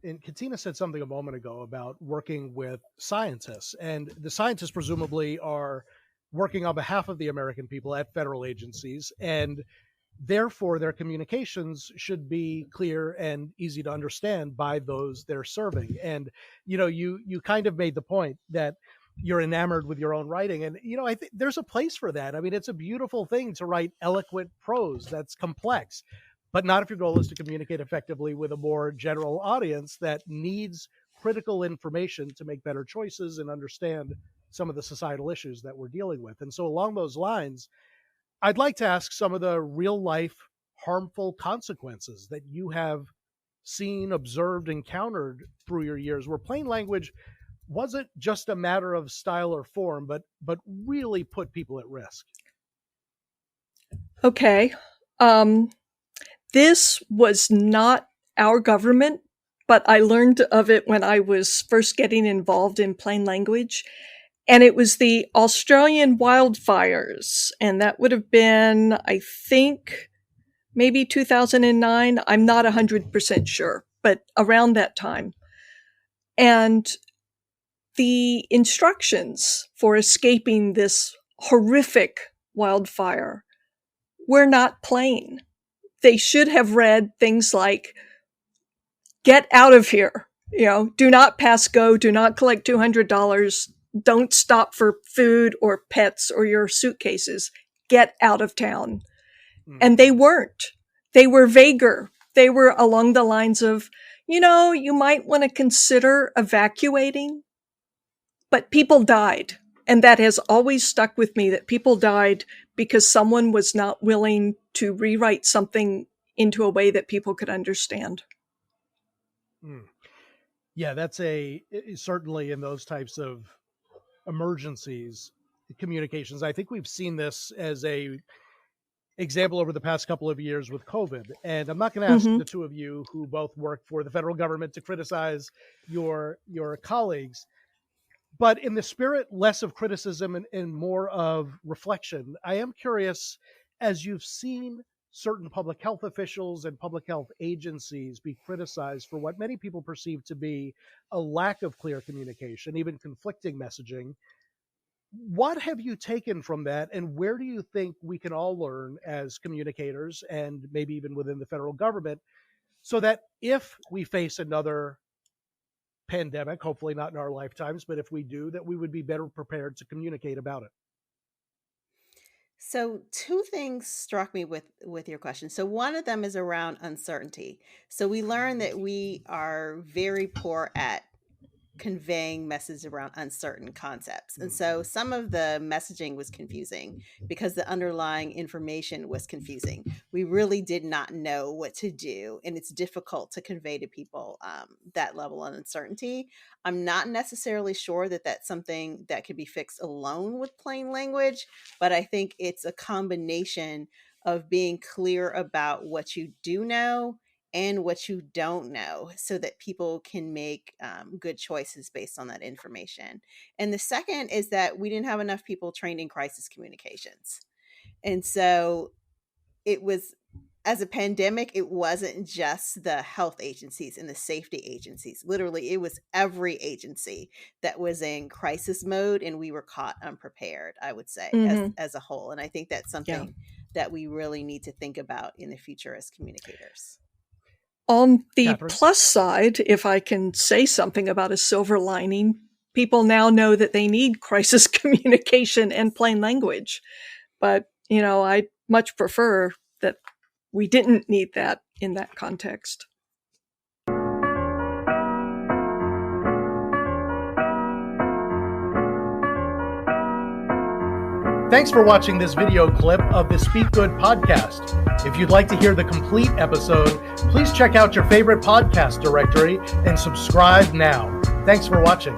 and Katina said something a moment ago about working with scientists, and the scientists presumably are working on behalf of the American people at federal agencies, and therefore their communications should be clear and easy to understand by those they're serving. And, you kind of made the point that you're enamored with your own writing. And, I think there's a place for that. I mean, it's a beautiful thing to write eloquent prose that's complex, but not if your goal is to communicate effectively with a more general audience that needs critical information to make better choices and understand some of the societal issues that we're dealing with. And so along those lines, I'd like to ask some of the real life harmful consequences that you have seen, observed, encountered through your years, where plain language wasn't just a matter of style or form, but really put people at risk. Okay. This was not our government, but I learned of it when I was first getting involved in plain language. And it was the Australian wildfires. And that would have been, I think, maybe 2009. I'm not 100% sure, but around that time. And the instructions for escaping this horrific wildfire were not plain. They should have read things like, get out of here. Do not pass go. Do not collect $200. Don't stop for food or pets or your suitcases. Get out of town. And they weren't. They were vaguer. They were along the lines of, you might want to consider evacuating, but people died. And that has always stuck with me, that people died because someone was not willing to rewrite something into a way that people could understand. Yeah, that's certainly in those types of emergencies, communications. I think we've seen this as a example over the past couple of years with COVID. And I'm not going to ask the two of you who both work for the federal government to criticize your colleagues, but in the spirit less of criticism and more of reflection, I am curious, as you've seen certain public health officials and public health agencies be criticized for what many people perceive to be a lack of clear communication, even conflicting messaging, what have you taken from that, and where do you think we can all learn as communicators and maybe even within the federal government, so that if we face another pandemic, hopefully not in our lifetimes, but if we do, that we would be better prepared to communicate about it? So two things struck me with your question. So one of them is around uncertainty. So we learned that we are very poor at conveying messages around uncertain concepts. And so some of the messaging was confusing because the underlying information was confusing. We really did not know what to do, and it's difficult to convey to people that level of uncertainty. I'm not necessarily sure that that's something that could be fixed alone with plain language, but I think it's a combination of being clear about what you do know and what you don't know, so that people can make good choices based on that information. And the second is that we didn't have enough people trained in crisis communications. And so it was, as a pandemic, it wasn't just the health agencies and the safety agencies. Literally, it was every agency that was in crisis mode, and we were caught unprepared, I would say, as a whole. And I think that's something that we really need to think about in the future as communicators. On the plus side, if I can say something about a silver lining, people now know that they need crisis communication and plain language. But, I much prefer that we didn't need that in that context. Thanks for watching this video clip of the Speak Good podcast. If you'd like to hear the complete episode, please check out your favorite podcast directory and subscribe now. Thanks for watching.